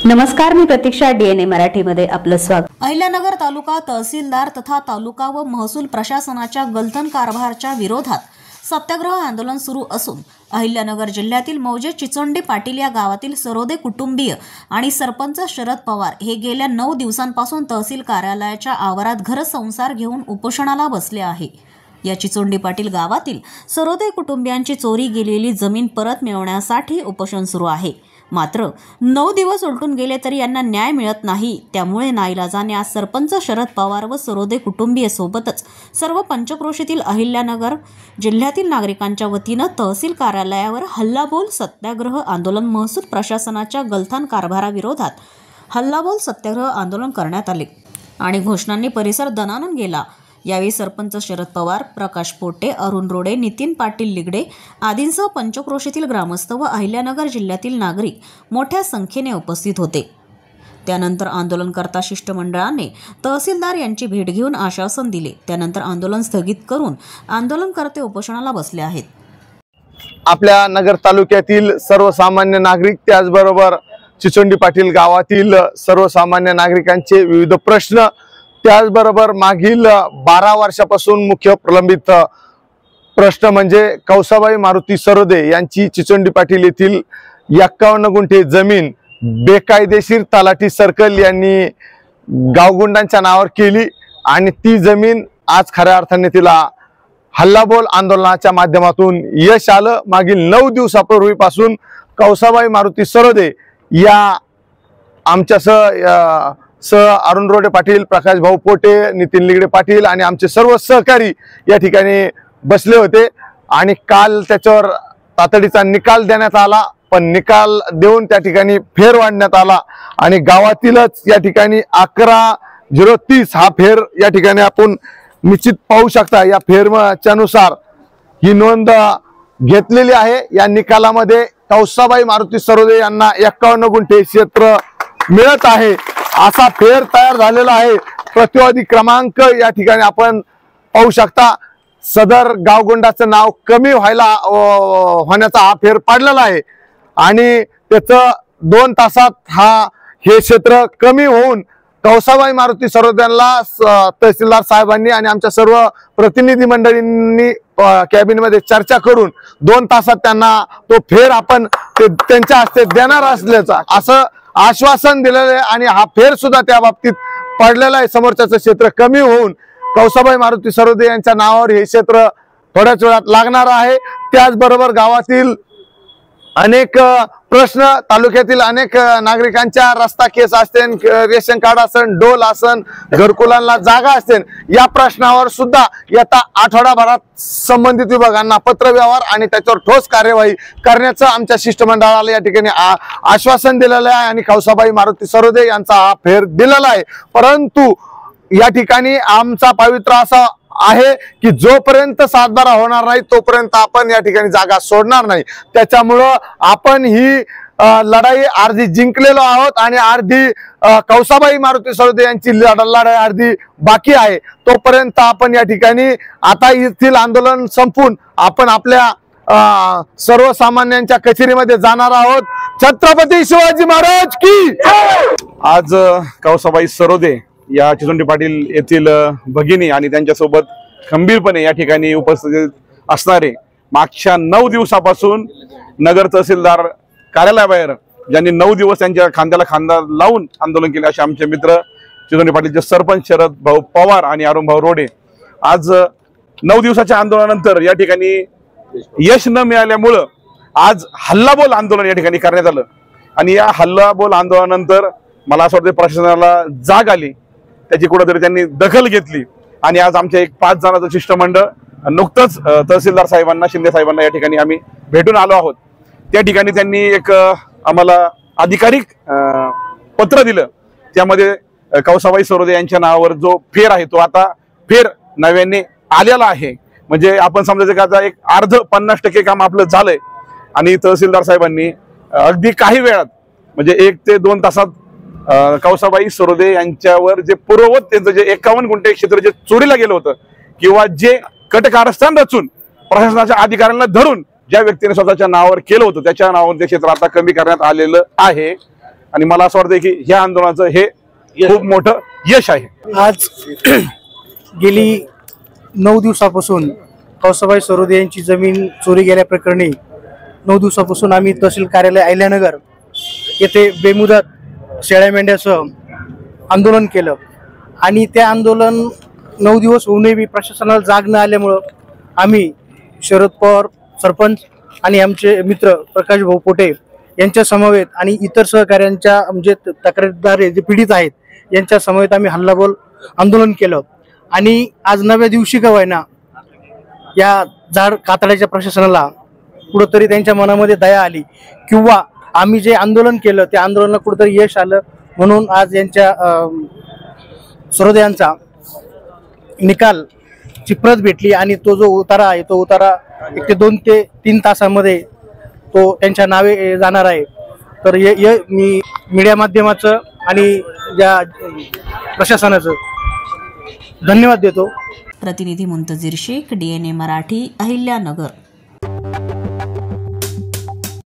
नमस्कार, मी प्रतीक्षा. DNA मराठीमध्ये आपलं स्वागत. अहिल्यानगर तालुका तहसीलदार तथा तालुका व महसूल प्रशासनाच्या गलथन कारभाराच्या विरोधात सत्याग्रह आंदोलन सुरू असून अहिल्यानगर जिल्ह्यातील मौजे चिचोंडी पाटील या गावातील सरोदे कुटुंबीय आणि सरपंच शरद पवार हे गेल्या 9 दिवसांपासून तहसील कार्यालयाच्या आवारात घरसंसार घेऊन उपोषणाला बसले आहे. या चिचोंडी पाटील गावातील सरोदे कुटुंबियांची चोरी गेलेली जमीन परत मिळवण्यासाठी उपोषण सुरू आहे. मात्र 9 दिवस उलटून गेले तरी यांना न्याय मिळत नाही. त्यामुळे नाईलाजाने आज सरपंच शरद पवार व सरोदे कुटुंबीय सोबतच सर्व पंचक्रोशीतील अहिल्यानगर जिल्ह्यातील नागरिकांच्या वतीनं तहसील कार्यालयावर हल्लाबोल सत्याग्रह आंदोलन, महसूल प्रशासनाच्या गलथान कारभाराविरोधात हल्लाबोल सत्याग्रह आंदोलन करण्यात आले आणि घोषणांनी परिसर दणाणून गेला. यावेळी सरपंच शरद पवार, प्रकाश पोटे, अरुण रोडे, नितीन पाटील लिगडे आदींसह पंचक्रोशीतील ग्रामस्थ व अहिल्यानगर जिल्ह्यातील नागरिक मोठ्या संख्येने उपस्थित होते. त्यानंतर आंदोलनकर्ता शिष्टमंडळाने तहसीलदार यांची भेट घेऊन आश्वासन दिले. त्यानंतर आंदोलन स्थगित करून आंदोलनकर्ते उपोषणाला बसले आहेत. आपल्या नगर तालुक्यातील सर्वसामान्य नागरिक, त्याचबरोबर चिचोंडी पाटील गावातील सर्वसामान्य नागरिकांचे विविध प्रश्न, त्याचबरोबर मागील 12 वर्षापासून मुख्य प्रलंबित प्रश्न म्हणजे कौसाबाई मारुती सरोदे यांची चिचोंडी पाटील येथील 51 गुंठे जमीन बेकायदेशीर तलाठी सर्कल यांनी गावगुंडांच्या नावावर केली आणि ती जमीन आज खऱ्या अर्थाने तिला हल्लाबोल आंदोलनाच्या माध्यमातून यश आलं. मागील 9 दिवसापूर्वीपासून कौसाबाई मारुती सरोदे या आमच्यासह अरुण रोडे पाटील, प्रकाश भाऊ पोटे, नितीन लिगडे पाटील आणि आमचे सर्व सहकारी या ठिकाणी बसले होते आणि काल त्याच्यावर तातडीचा निकाल देण्यात आला. पण निकाल देऊन त्या ठिकाणी फेर वाढण्यात आला आणि गावातीलच या ठिकाणी 11-030 हा फेर या ठिकाणी आपण निश्चित पाहू शकता. या फेरच्या नुसार ही नोंद घेतलेली आहे. या निकालामध्ये कौसाबाई मारुती सरोदे यांना 51 गुंठे क्षेत्र मिळत आहे असा फेर तयार झालेला आहे. प्रतिवादी क्रमांक या ठिकाणी आपण पाहू शकता. सदर गावगुंडाचं नाव कमी होण्याचा हा फेर पडलेला आहे आणि त्याचं 2 तासात हे क्षेत्र कमी होऊन कौसाबाई मारुती सरोद्यांना तहसीलदार साहेबांनी आणि आमच्या सर्व प्रतिनिधी मंडळींनी कॅबिनमध्ये चर्चा करून 2 तासात त्यांना तो फेर आपण त्यांच्या हस्ते देणार असल्याचा असं आश्वासन दिलेलं आहे आणि हा फेर सुद्धा त्या बाबतीत पडलेला आहे. समोरच्याचं क्षेत्र कमी होऊन कौसाबाई मारुती सरोदे यांच्या नावावर हे क्षेत्र थोड्याच वेळात लागणार आहे. त्याचबरोबर गावातील अनेक प्रश्न, तालुक्यातील अनेक नागरिकांच्या रस्ता केस असतील, रेशन कार्ड असेल, डोल असेल, घरकुलांना जागा असतील, या प्रश्नावर सुद्धा येत्या आठवडाभरात संबंधित विभागांना पत्रव्यवहार आणि त्याच्यावर ठोस कार्यवाही करण्याचं आमच्या शिष्टमंडळाला या ठिकाणी आश्वासन दिलेलं आहे आणि कौसाबाई मारुती सरोदे यांचा हा फेर दिलेला आहे. परंतु या ठिकाणी आमचा पवित्रा असा आहे की जोपर्यंत सातबारा होणार नाही तोपर्यंत आपण या ठिकाणी जागा सोडणार नाही. त्याच्यामुळं आपण ही लढाई अर्धी जिंकलेलो आहोत आणि अर्धी कौसाबाई मारुती सरोदे यांची लढाई अर्धी बाकी आहे. तोपर्यंत आपण या ठिकाणी आता येथील आंदोलन संपून आपण आपल्या सर्वसामान्यांच्या कचेरीमध्ये जाणार आहोत. छत्रपती शिवाजी महाराज की. आज कौसाबाई सरोदे या चिचोंडी पाटील येथील भगिनी आणि त्यांच्यासोबत खंबीरपणे या ठिकाणी उपस्थित असणारे मागच्या 9 दिवसापासून नगर तहसीलदार कार्यालयाबाहेर ज्यांनी 9 दिवस त्यांच्या खांद्याला खांदा लावून आंदोलन केले असे आमचे मित्र चिचोंडी पाटीलचे सरपंच शरद भाऊ पवार आणि अरुण भाऊ रोडे आज 9 दिवसाच्या आंदोलनानंतर या ठिकाणी यश न मिळाल्यामुळं आज हल्लाबोल आंदोलन या ठिकाणी करण्यात आलं आणि या हल्लाबोल आंदोलनानंतर मला असं वाटतं प्रशासनाला जाग आली, त्याची कुठेतरी त्यांनी दखल घेतली आणि आज आमच्या एक 5 जणांचं शिष्टमंडळ नुकतंच तहसीलदार साहेबांना, शिंदे साहेबांना या ठिकाणी आम्ही भेटून आलो आहोत. त्या ठिकाणी त्यांनी एक आम्हाला अधिकारिक पत्र दिलं. त्यामध्ये कौसाबाई सरोदे यांच्या नावावर जो फेर आहे तो आता फेर नव्याने आलेला आहे. म्हणजे आपण समजायचं का आता एक अर्ध 50% काम आपलं झालंय आणि तहसीलदार साहेबांनी अगदी काही वेळात म्हणजे 1 ते 2 तासात कौसाबाई सरोदे यांच्यावर जे पूर्ववत त्यांचं जे 51 गुंठे क्षेत्र जे चोरीला गेलं होतं किंवा जे कटकारस्थान रचून प्रशासनाच्या अधिकाऱ्यांना धरून ज्या व्यक्तीने स्वतःच्या नावावर केलं होतं त्याच्या नावावर ते क्षेत्र आता कमी करण्यात आलेलं आहे. आणि मला असं वाटतं की ह्या आंदोलनाचं हे खूप मोठं यश आहे. आज गेली 9 दिवसापासून कौसाबाई सरोदे यांची जमीन चोरी गेल्याप्रकरणी 9 दिवसापासून आम्ही तहसील कार्यालय अहिल्यानगर येथे बेमुदत शेळ्या मेंढ्यासह आंदोलन केलं आणि ते आंदोलन 9 दिवस होऊनही प्रशासनाला जाग न आल्यामुळं आम्ही शरद पवार सरपंच आणि आमचे मित्र प्रकाश भाऊ पोटे यांच्या समवेत आणि इतर सहकाऱ्यांच्या म्हणजे तक्रारदार जे पीडित आहेत यांच्या समवेत आम्ही हल्लाबोल आंदोलन केलं आणि आज नव्या दिवशी का होईना या झाड कातड्याच्या प्रशासनाला कुठंतरी त्यांच्या मनामध्ये दया आली किंवा आम्ही जे आंदोलन केलं त्या आंदोलनाला कुठंतरी यश आलं म्हणून आज यांच्या सरोदे यांचा निकालची प्रत भेटली आणि तो जो उतारा आहे तो उतारा 1 ते 2 ते 3 तासामध्ये तो त्यांच्या नावे जाणार आहे. तर मी मीडिया माध्यमाचं आणि या प्रशासनाचं धन्यवाद देतो. प्रतिनिधी मुंतजीर शेख, DNA मराठी, अहिल्यानगर.